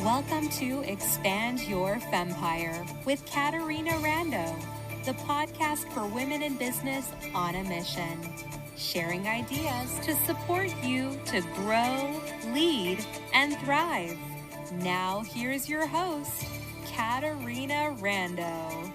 Welcome to Expand Your Fempire with Caterina Rando, the podcast for women in business on a mission, sharing ideas to support you to grow, lead, and thrive. Now, here's your host, Caterina Rando.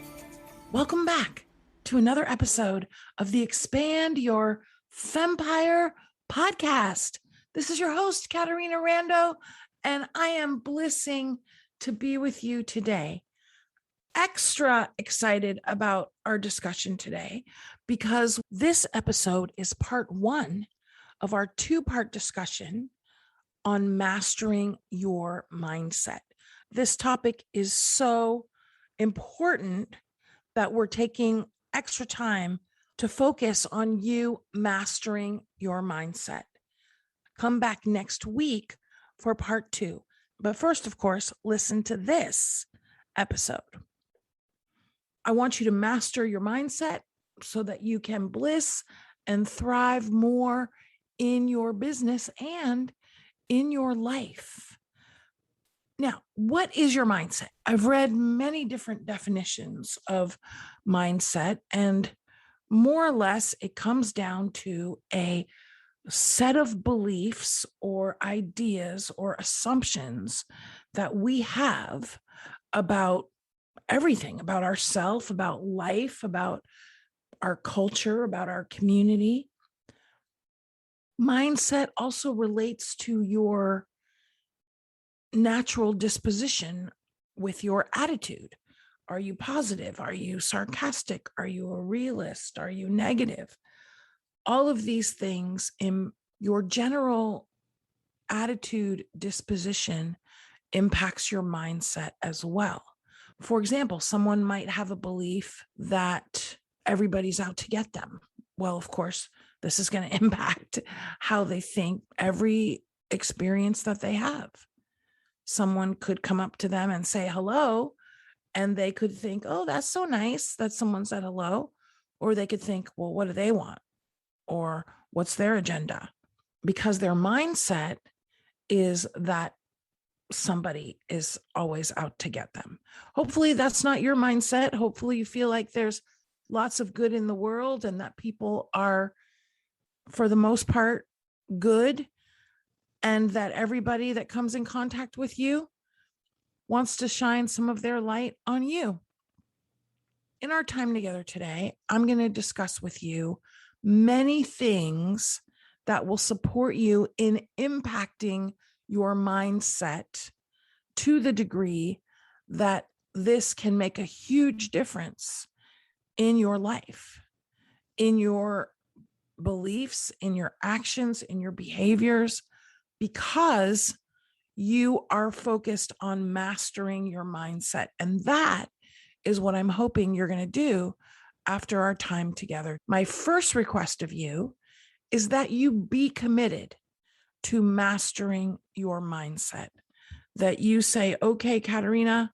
Welcome back to another episode of the Expand Your Fempire podcast. This is your host, Caterina Rando, and I am blissing to be with you today. Extra excited about our discussion today because this episode is part one of our two-part discussion on mastering your mindset. This topic is so important that we're taking extra time to focus on you mastering your mindset. Come back next week for part two. But first, of course, listen to this episode. I want you to master your mindset so that you can bliss and thrive more in your business and in your life. Now, what is your mindset? I've read many different definitions of mindset, and more or less it comes down to a set of beliefs or ideas or assumptions that we have about everything, about ourselves, about life, about our culture, about our community. Mindset also relates to your natural disposition with your attitude. Are you positive? Are you sarcastic? Are you a realist? Are you negative? All of these things in your general attitude disposition impacts your mindset as well. For example, someone might have a belief that everybody's out to get them. Well, of course, this is going to impact how they think every experience that they have. Someone could come up to them and say hello, and they could think, oh, that's so nice that someone said hello. Or they could think, well, what do they want? Or what's their agenda? Because their mindset is that somebody is always out to get them. Hopefully that's not your mindset. Hopefully you feel like there's lots of good in the world and that people are, for the most part, good, and that everybody that comes in contact with you wants to shine some of their light on you. In our time together today, I'm going to discuss with you many things that will support you in impacting your mindset to the degree that this can make a huge difference in your life, in your beliefs, in your actions, in your behaviors, because you are focused on mastering your mindset. And that is what I'm hoping you're going to do after our time together. My first request of you is that you be committed to mastering your mindset, that you say, okay, Caterina,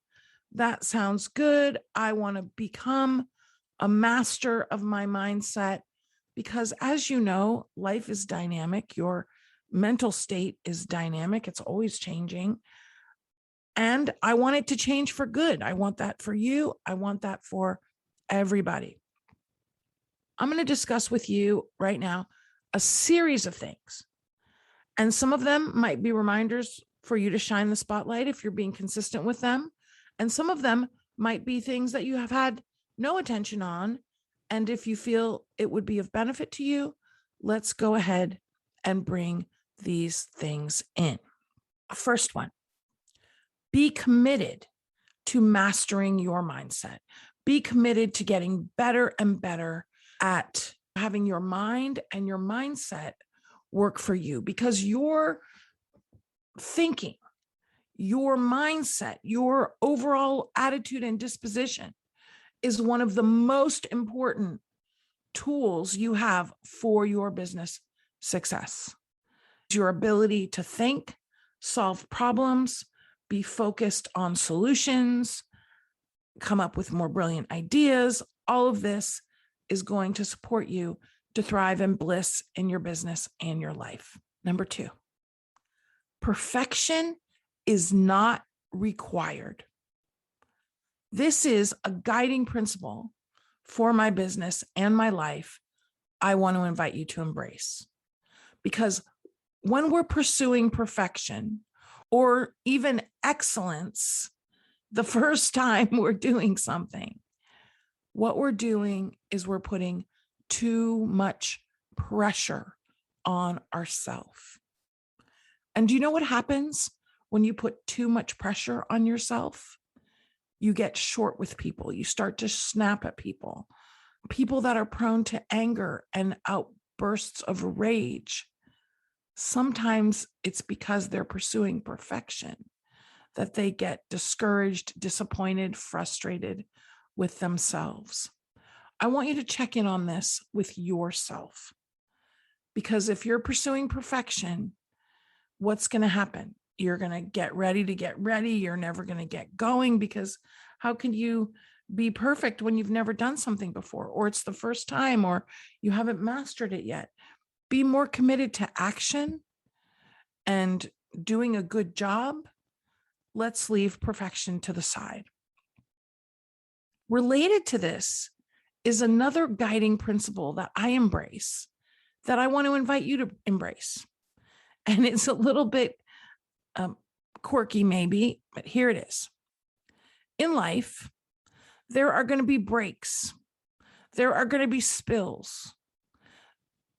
that sounds good. I want to become a master of my mindset because, as you know, life is dynamic. Your mental state is dynamic. It's always changing. And I want it to change for good. I want that for you. I want that for everybody. I'm going to discuss with you right now a series of things. And some of them might be reminders for you to shine the spotlight if you're being consistent with them. And some of them might be things that you have had no attention on. And if you feel it would be of benefit to you, let's go ahead and bring these things in. First one, be committed to mastering your mindset. Be committed to getting better and better at having your mind and your mindset work for you, because your thinking, your mindset, your overall attitude and disposition is one of the most important tools you have for your business success. Your ability to think, solve problems, be focused on solutions, come up with more brilliant ideas. All of this is going to support you to thrive and bliss in your business and your life. Number two, perfection is not required. This is a guiding principle for my business and my life I want to invite you to embrace. Because when we're pursuing perfection or even excellence, the first time we're doing something, what we're doing is we're putting too much pressure on ourselves. And do you know what happens when you put too much pressure on yourself? You get short with people. You start to snap at people, people that are prone to anger and outbursts of rage. Sometimes it's because they're pursuing perfection that they get discouraged, disappointed, frustrated with themselves. I want you to check in on this with yourself, because if you're pursuing perfection, what's going to happen? You're going to get ready to get ready. You're never going to get going, because how can you be perfect when you've never done something before, or it's the first time, or you haven't mastered it yet? Be more committed to action and doing a good job. Let's leave perfection to the side. Related to this is another guiding principle that I embrace, that I want to invite you to embrace. And it's a little bit quirky maybe, but here it is. In life, there are going to be breaks. There are going to be spills.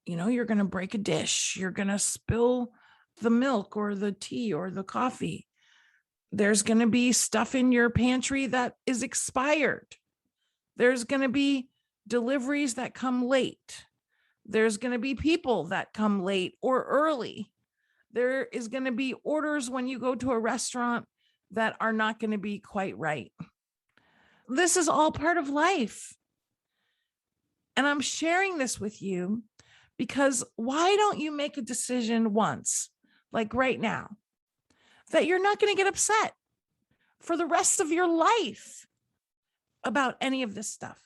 You know, you're going to break a dish. You're going to spill the milk or the tea or the coffee. There's going to be stuff in your pantry that is expired. There's going to be deliveries that come late. There's going to be people that come late or early. There is going to be orders when you go to a restaurant that are not going to be quite right. This is all part of life. And I'm sharing this with you because why don't you make a decision once, like right now, that you're not going to get upset for the rest of your life about any of this stuff?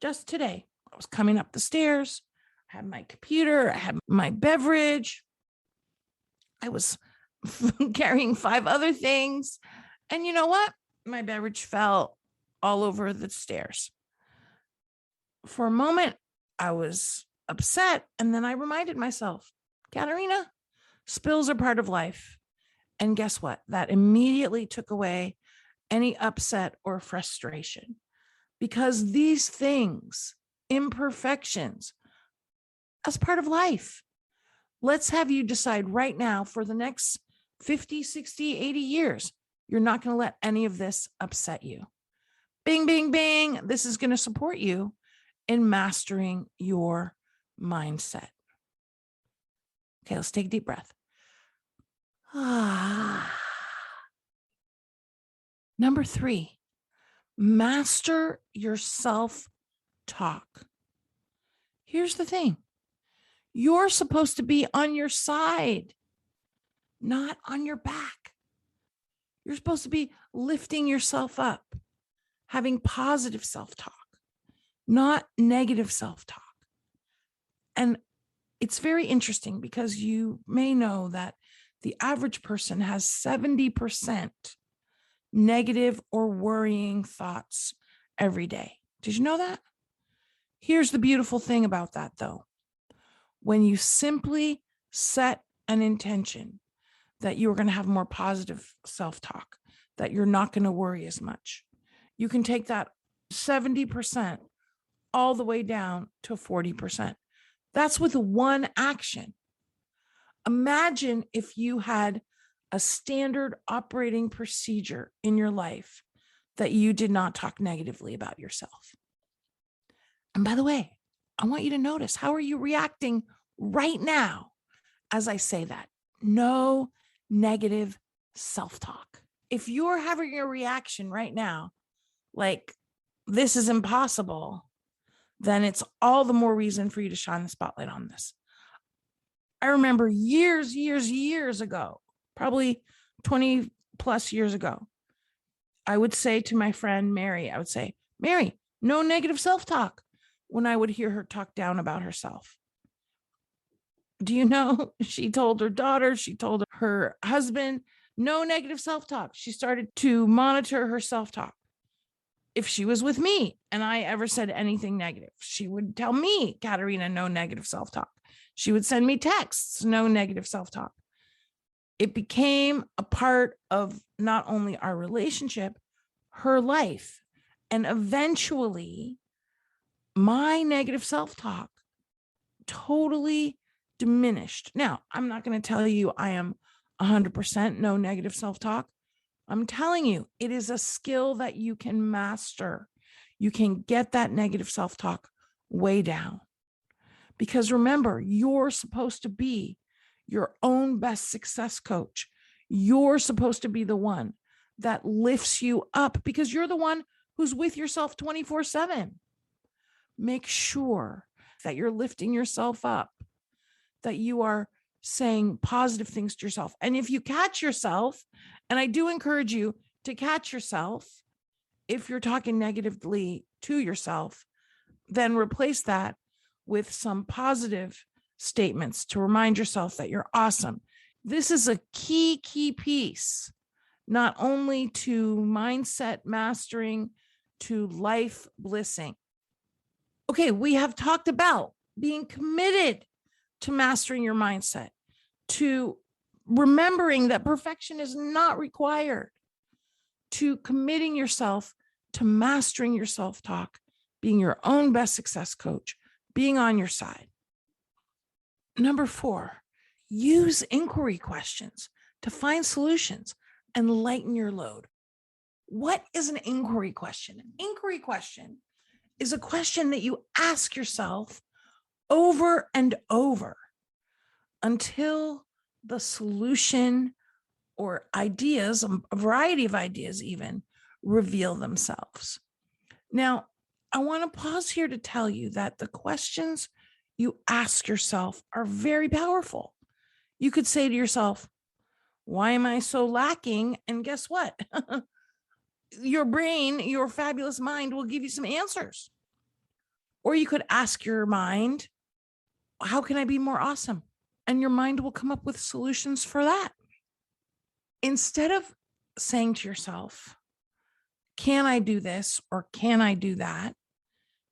Just today, I was coming up the stairs, I had my computer, I had my beverage, I was carrying 5 other things. And you know what? My beverage fell all over the stairs. For a moment, I was upset. And then I reminded myself, Caterina, spills are part of life. And guess what? That immediately took away any upset or frustration, because these things, imperfections, as part of life. Let's have you decide right now, for the next 50, 60, 80 years, you're not going to let any of this upset you. Bing, bing, bing. This is going to support you in mastering your mindset. Okay, let's take a deep breath. Number 3, master your self-talk. Here's the thing. You're supposed to be on your side, not on your back. You're supposed to be lifting yourself up, having positive self-talk, not negative self-talk. And it's very interesting because you may know that the average person has 70% negative or worrying thoughts every day. Did you know that? Here's the beautiful thing about that, though. When you simply set an intention that you're going to have more positive self-talk, that you're not going to worry as much, you can take that 70% all the way down to 40%. That's with one action. Imagine if you had a standard operating procedure in your life that you did not talk negatively about yourself. And by the way, I want you to notice, how are you reacting right now as I say that? No negative self-talk. If you're having a reaction right now, like this is impossible, then it's all the more reason for you to shine the spotlight on this. I remember years ago, probably 20 plus years ago, I would say to my friend Mary, I would say, Mary, no negative self-talk, when I would hear her talk down about herself. Do you know, she told her daughter, she told her husband, No negative self-talk. She started to monitor her self-talk. If she was with me and I ever said anything negative, she would tell me, Caterina, no negative self-talk. She would send me texts, no negative self-talk. It became a part of not only our relationship, her life. And eventually, my negative self-talk totally diminished. Now, I'm not going to tell you I am 100% no negative self-talk. I'm telling you, it is a skill that you can master. You can get that negative self-talk way down. Because remember, you're supposed to be your own best success coach. You're supposed to be the one that lifts you up because you're the one who's with yourself 24/7. Make sure that you're lifting yourself up, that you are saying positive things to yourself. And if you catch yourself, and I do encourage you to catch yourself, if you're talking negatively to yourself, then replace that with some positive statements to remind yourself that you're awesome. This is a key piece, not only to mindset mastering, to life blissing. Okay, we have talked about being committed to mastering your mindset, to remembering that perfection is not required, to committing yourself to mastering your self-talk, being your own best success coach, being on your side. Number 4, use inquiry questions to find solutions and lighten your load. What is an inquiry question? An inquiry question is a question that you ask yourself over and over until the solution or ideas, a variety of ideas even, reveal themselves. Now, I want to pause here to tell you that the questions you ask yourself are very powerful. You could say to yourself, why am I so lacking? And guess what? Your brain, your fabulous mind will give you some answers. Or you could ask your mind, how can I be more awesome? And your mind will come up with solutions for that. Instead of saying to yourself, can I do this or can I do that?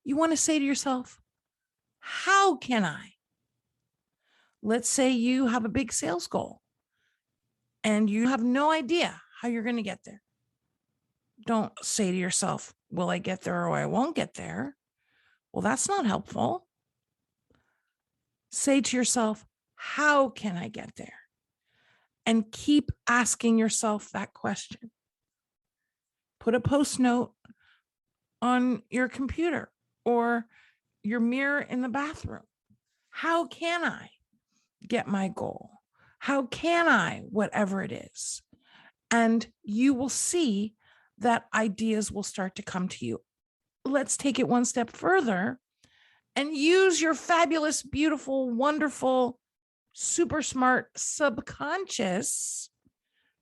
You want to say to yourself, how can I? Let's say you have a big sales goal and you have no idea how you're going to get there. Don't say to yourself, will I get there or I won't get there? Well, that's not helpful. Say to yourself, how can I get there? And keep asking yourself that question. Put a post-note on your computer or your mirror in the bathroom. How can I get my goal? How can I, whatever it is? And you will see that ideas will start to come to you. Let's take it one step further and use your fabulous, beautiful, wonderful, super smart subconscious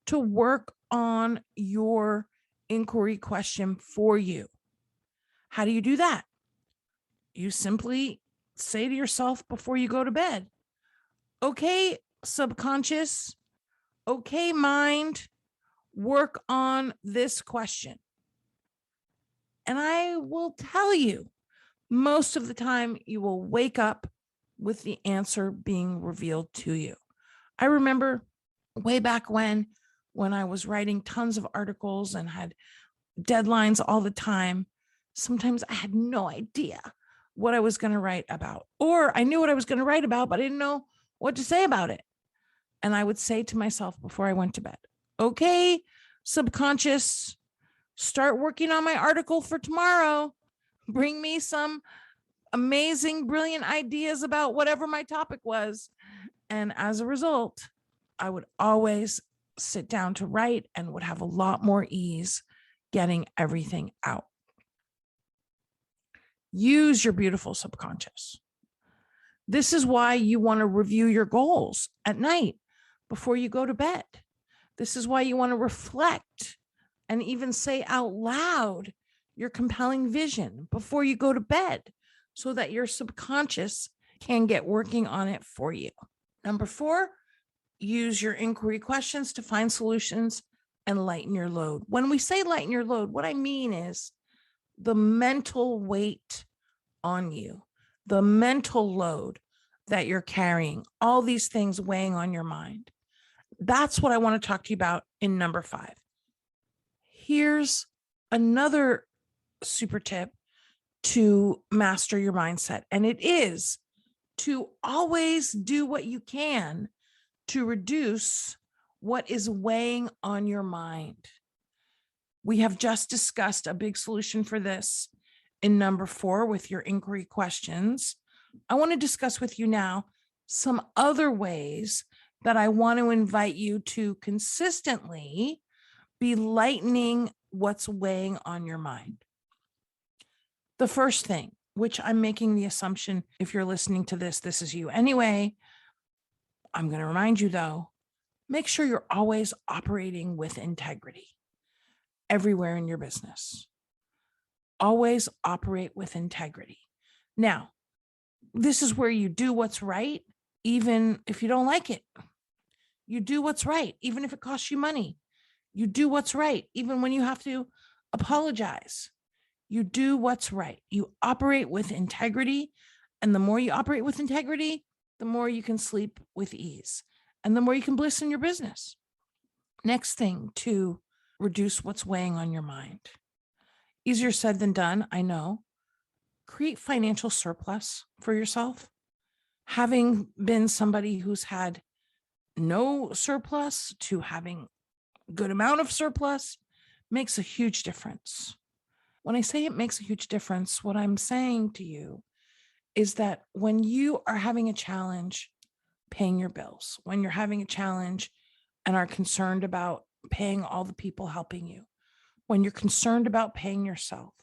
to work on your inquiry question for you. How do you do that? You simply say to yourself before you go to bed, okay, subconscious, okay, mind, work on this question. And I will tell you, most of the time you will wake up with the answer being revealed to you. I remember way back when I was writing tons of articles and had deadlines all the time, sometimes I had no idea what I was going to write about, or I knew what I was going to write about, but I didn't know what to say about it. And I would say to myself before I went to bed, okay, subconscious, start working on my article for tomorrow. Bring me some amazing, brilliant ideas about whatever my topic was. And as a result, I would always sit down to write and would have a lot more ease getting everything out. Use your beautiful subconscious. This is why you want to review your goals at night before you go to bed. This is why you want to reflect and even say out loud your compelling vision before you go to bed so that your subconscious can get working on it for you. Number 4, use your inquiry questions to find solutions and lighten your load. When we say lighten your load, what I mean is the mental weight on you, the mental load that you're carrying, all these things weighing on your mind. That's what I want to talk to you about in number 5. Here's another super tip to master your mindset, and it is to always do what you can to reduce what is weighing on your mind. We have just discussed a big solution for this in number 4 with your inquiry questions. I want to discuss with you now some other ways that I want to invite you to consistently be lightening what's weighing on your mind. The first thing, which I'm making the assumption, if you're listening to this, this is you anyway. I'm going to remind you though, make sure you're always operating with integrity everywhere in your business. Always operate with integrity. Now, this is where you do what's right, even if you don't like it. You do what's right, even if it costs you money. You do what's right, even when you have to apologize. You do what's right. You operate with integrity. And the more you operate with integrity, the more you can sleep with ease and the more you can bliss in your business. Next thing to reduce what's weighing on your mind. Easier said than done, I know. Create financial surplus for yourself. Having been somebody who's had no surplus to having a good amount of surplus makes a huge difference. When I say it makes a huge difference, what I'm saying to you is that when you are having a challenge paying your bills, when you're having a challenge and are concerned about paying all the people helping you, when you're concerned about paying yourself,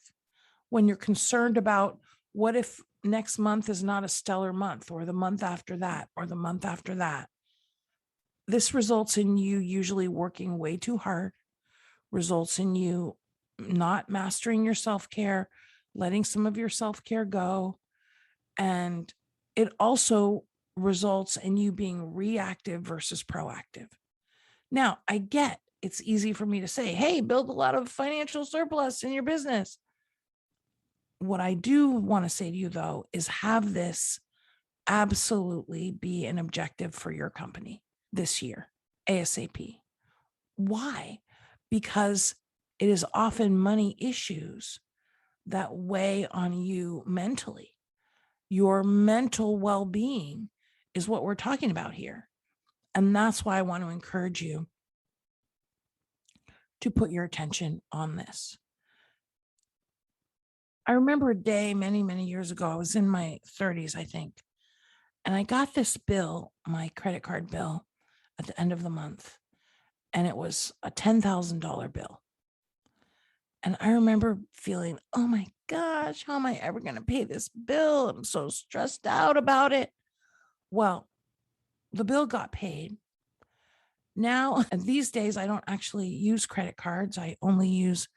when you're concerned about what if next month is not a stellar month or the month after that or the month after that, this results in you usually working way too hard, results in you not mastering your self-care, letting some of your self-care go. And it also results in you being reactive versus proactive. Now, I get it's easy for me to say, hey, build a lot of financial surplus in your business. What I do want to say to you, though, is have this absolutely be an objective for your company this year, ASAP. Why? Because it is often money issues that weigh on you mentally. Your mental well-being is what we're talking about here. And that's why I want to encourage you to put your attention on this. I remember a day many, many years ago, I was in my 30s, I think, and I got this bill, my credit card bill, at the end of the month, and it was a $10,000 bill. And I remember feeling, oh my gosh, how am I ever going to pay this bill? I'm so stressed out about it. Well, the bill got paid. Now, these days, I don't actually use credit cards. I only use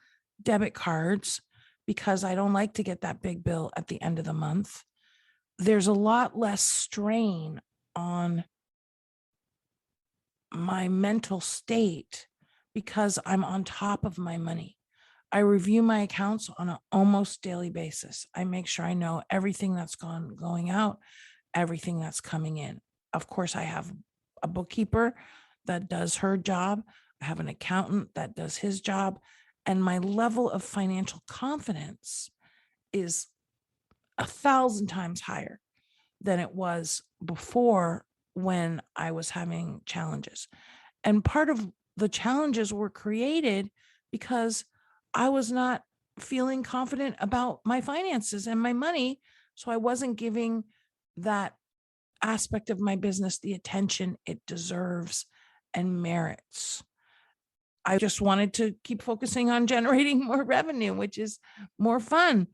debit cards because I don't like to get that big bill at the end of the month. There's a lot less strain on my mental state because I'm on top of my money. I review my accounts on an almost daily basis. I make sure I know everything that's going out, everything that's coming in. Of course, I have a bookkeeper that does her job. I have an accountant that does his job. And my level of financial confidence is 1,000 times higher than it was before when I was having challenges. And part of the challenges were created because I was not feeling confident about my finances and my money. So I wasn't giving that aspect of my business the attention it deserves and merits. I just wanted to keep focusing on generating more revenue, which is more fun.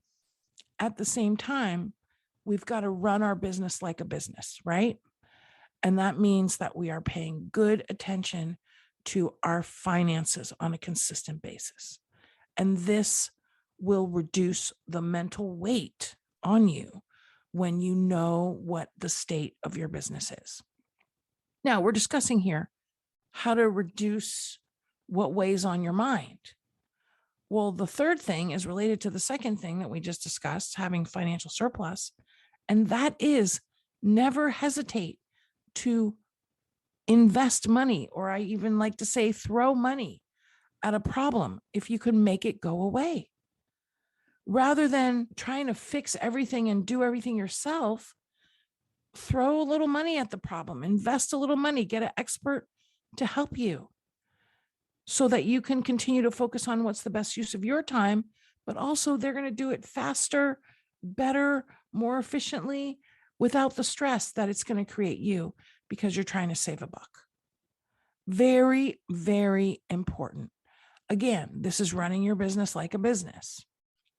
At the same time, we've got to run our business like a business, right? And that means that we are paying good attention to our finances on a consistent basis. And this will reduce the mental weight on you when you know what the state of your business is. Now, we're discussing here how to reduce what weighs on your mind. Well, the third thing is related to the second thing that we just discussed, having financial surplus, and that is never hesitate to invest money, or I even like to say throw money at a problem if you can make it go away. Rather than trying to fix everything and do everything yourself, throw a little money at the problem, invest a little money, get an expert to help you so that you can continue to focus on what's the best use of your time, but also they're going to do it faster, better, more efficiently, without the stress that it's going to create you because you're trying to save a buck. Very, very important. Again, this is running your business like a business.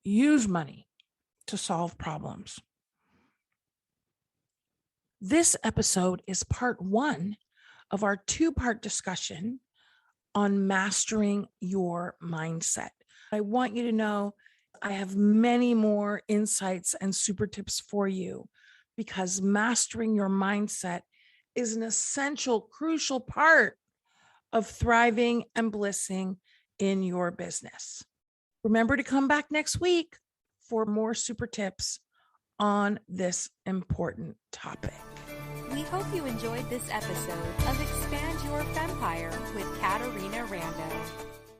Use money to solve problems. This episode is part 1 of our 2-part discussion on mastering your mindset. I want you to know I have many more insights and super tips for you because mastering your mindset is an essential, crucial part of thriving and blissing in your business. Remember to come back next week for more super tips on this important topic. We hope you enjoyed this episode of Expand Your Fempire with Caterina Rando.